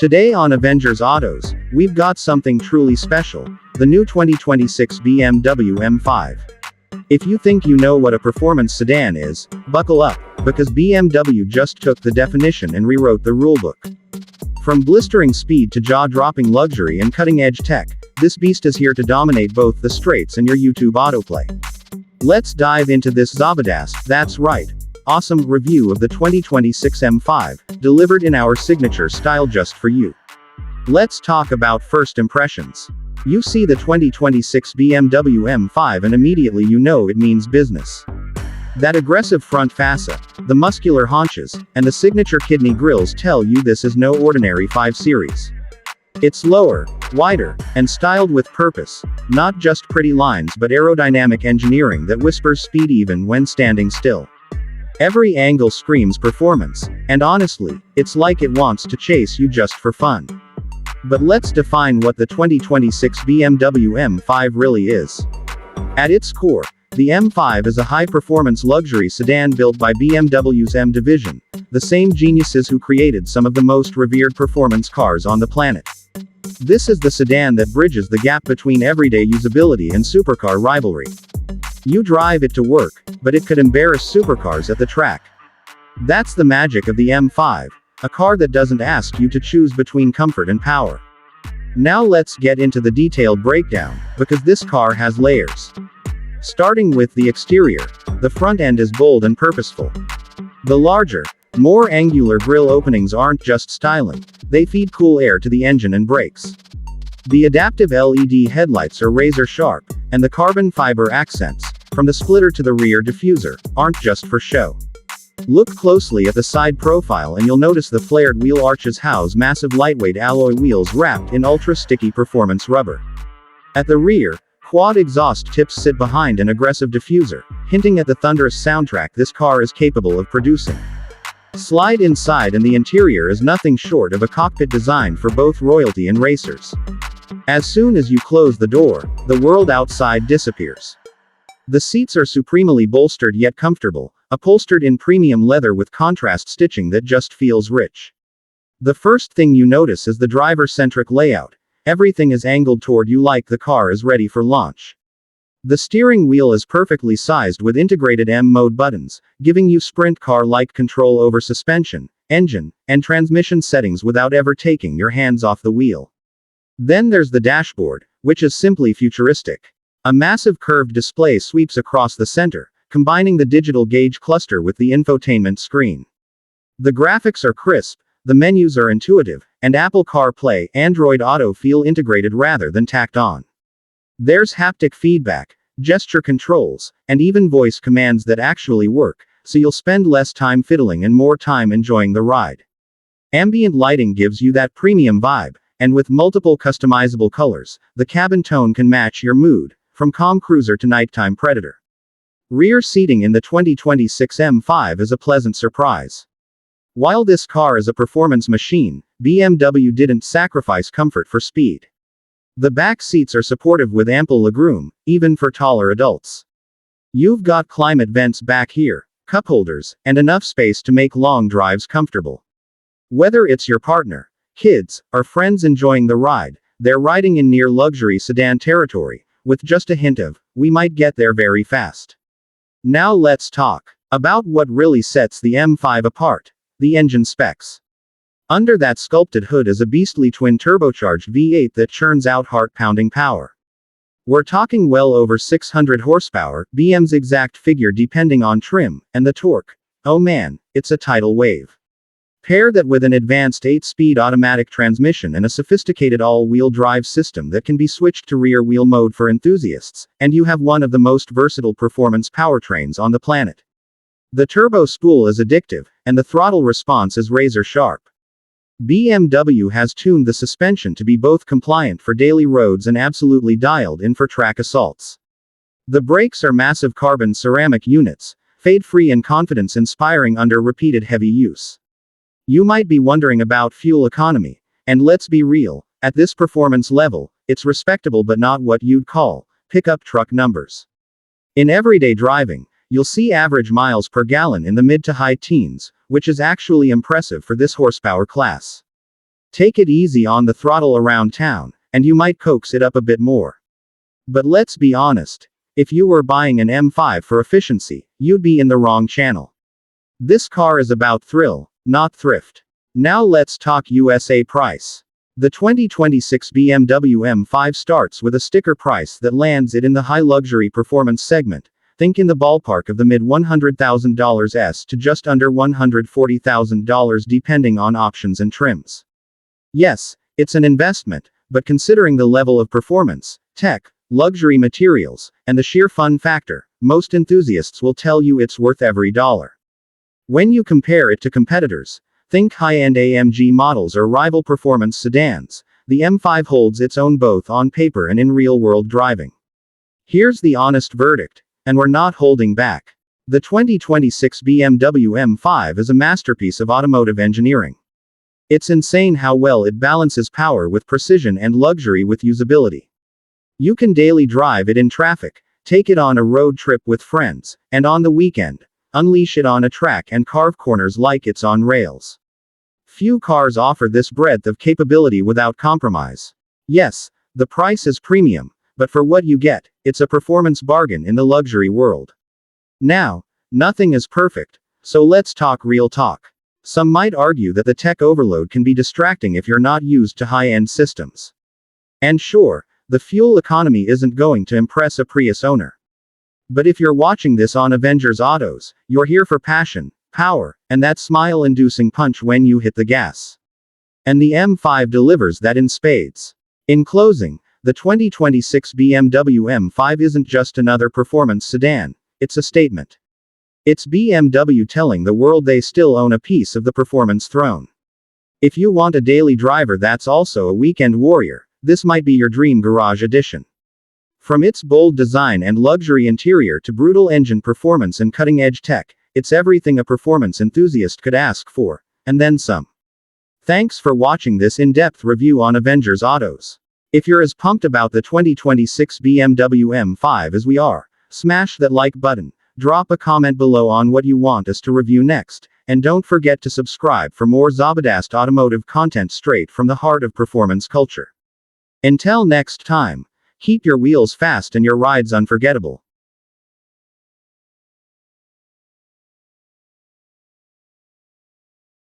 Today on Avengers Autos, we've got something truly special, the new 2026 BMW M5. If you think you know what a performance sedan is, buckle up, because BMW just took the definition and rewrote the rulebook. From blistering speed to jaw-dropping luxury and cutting-edge tech, this beast is here to dominate both the straights and your YouTube autoplay. Let's dive into this Zabadast, that's right, awesome review of the 2026 M5, delivered in our signature style just for you. Let's talk about first impressions. You see the 2026 BMW M5 and immediately you know it means business. That aggressive front fascia, the muscular haunches, and the signature kidney grills tell you this is no ordinary 5 Series. It's lower, wider, and styled with purpose, not just pretty lines but aerodynamic engineering that whispers speed even when standing still. Every angle screams performance, and honestly, it's like it wants to chase you just for fun. But let's define what the 2026 BMW M5 really is. At its core, the M5 is a high-performance luxury sedan built by BMW's M division, the same geniuses who created some of the most revered performance cars on the planet. This is the sedan that bridges the gap between everyday usability and supercar rivalry. You drive it to work, but it could embarrass supercars at the track. That's the magic of the M5, a car that doesn't ask you to choose between comfort and power. Now let's get into the detailed breakdown, because this car has layers. Starting with the exterior, the front end is bold and purposeful. The larger, more angular grille openings aren't just styling, they feed cool air to the engine and brakes. The adaptive LED headlights are razor sharp, and the carbon fiber accents, from the splitter to the rear diffuser, aren't just for show. Look closely at the side profile and you'll notice the flared wheel arches house massive lightweight alloy wheels wrapped in ultra-sticky performance rubber. At the rear, quad exhaust tips sit behind an aggressive diffuser, hinting at the thunderous soundtrack this car is capable of producing. Slide inside and the interior is nothing short of a cockpit designed for both royalty and racers. As soon as you close the door, the world outside disappears. The seats are supremely bolstered yet comfortable, upholstered in premium leather with contrast stitching that just feels rich. The first thing you notice is the driver-centric layout. Everything is angled toward you like the car is ready for launch. The steering wheel is perfectly sized with integrated M-mode buttons, giving you sprint car-like control over suspension, engine, and transmission settings without ever taking your hands off the wheel. Then there's the dashboard, which is simply futuristic. A massive curved display sweeps across the center, combining the digital gauge cluster with the infotainment screen. The graphics are crisp, the menus are intuitive, and Apple CarPlay, Android Auto feel integrated rather than tacked on. There's haptic feedback, gesture controls, and even voice commands that actually work, so you'll spend less time fiddling and more time enjoying the ride. Ambient lighting gives you that premium vibe, and with multiple customizable colors, the cabin tone can match your mood, from calm cruiser to nighttime predator. Rear seating in the 2026 M5 is a pleasant surprise. While this car is a performance machine, BMW didn't sacrifice comfort for speed. The back seats are supportive with ample legroom, even for taller adults. You've got climate vents back here, cup holders, and enough space to make long drives comfortable. Whether it's your partner, kids, or friends enjoying the ride, they're riding in near luxury sedan territory, with just a hint of, we might get there very fast. Now let's talk about what really sets the M5 apart, the engine specs. Under that sculpted hood is a beastly twin-turbocharged V8 that churns out heart-pounding power. We're talking well over 600 horsepower, BM's exact figure depending on trim, and the torque. Oh man, it's a tidal wave. Pair that with an advanced 8-speed automatic transmission and a sophisticated all-wheel drive system that can be switched to rear-wheel mode for enthusiasts, and you have one of the most versatile performance powertrains on the planet. The turbo spool is addictive, and the throttle response is razor-sharp. BMW has tuned the suspension to be both compliant for daily roads and absolutely dialed in for track assaults. The brakes are massive carbon ceramic units, fade-free and confidence-inspiring under repeated heavy use. You might be wondering about fuel economy, and let's be real, at this performance level, it's respectable but not what you'd call pickup truck numbers. In everyday driving, you'll see average miles per gallon in the mid to high teens, which is actually impressive for this horsepower class. Take it easy on the throttle around town, and you might coax it up a bit more. But let's be honest. If you were buying an M5 for efficiency, you'd be in the wrong channel. This car is about thrill, not thrift. Now let's talk USA price. The 2026 BMW M5 starts with a sticker price that lands it in the high luxury performance segment. Think in the ballpark of the mid $100,000s to just under $140,000 depending on options and trims. Yes, it's an investment, but considering the level of performance, tech, luxury materials, and the sheer fun factor, most enthusiasts will tell you it's worth every dollar. When you compare it to competitors, think high-end AMG models or rival performance sedans, the M5 holds its own both on paper and in real-world driving. Here's the honest verdict, and we're not holding back. The 2026 BMW M5 is a masterpiece of automotive engineering. It's insane how well it balances power with precision and luxury with usability. You can daily drive it in traffic, take it on a road trip with friends, and on the weekend, unleash it on a track and carve corners like it's on rails. Few cars offer this breadth of capability without compromise. Yes, the price is premium, but for what you get, it's a performance bargain in the luxury world. Now, nothing is perfect, so let's talk real talk. Some might argue that the tech overload can be distracting if you're not used to high-end systems. And sure, the fuel economy isn't going to impress a Prius owner. But if you're watching this on Avengers Autos, you're here for passion, power, and that smile-inducing punch when you hit the gas. And the M5 delivers that in spades. In closing, the 2026 BMW M5 isn't just another performance sedan, it's a statement. It's BMW telling the world they still own a piece of the performance throne. If you want a daily driver that's also a weekend warrior, this might be your dream garage edition. From its bold design and luxury interior to brutal engine performance and cutting-edge tech, it's everything a performance enthusiast could ask for, and then some. Thanks for watching this in-depth review on Avengers Autos. If you're as pumped about the 2026 BMW M5 as we are, smash that like button, drop a comment below on what you want us to review next, and don't forget to subscribe for more Zabadast automotive content straight from the heart of performance culture. Until next time, keep your wheels fast and your rides unforgettable.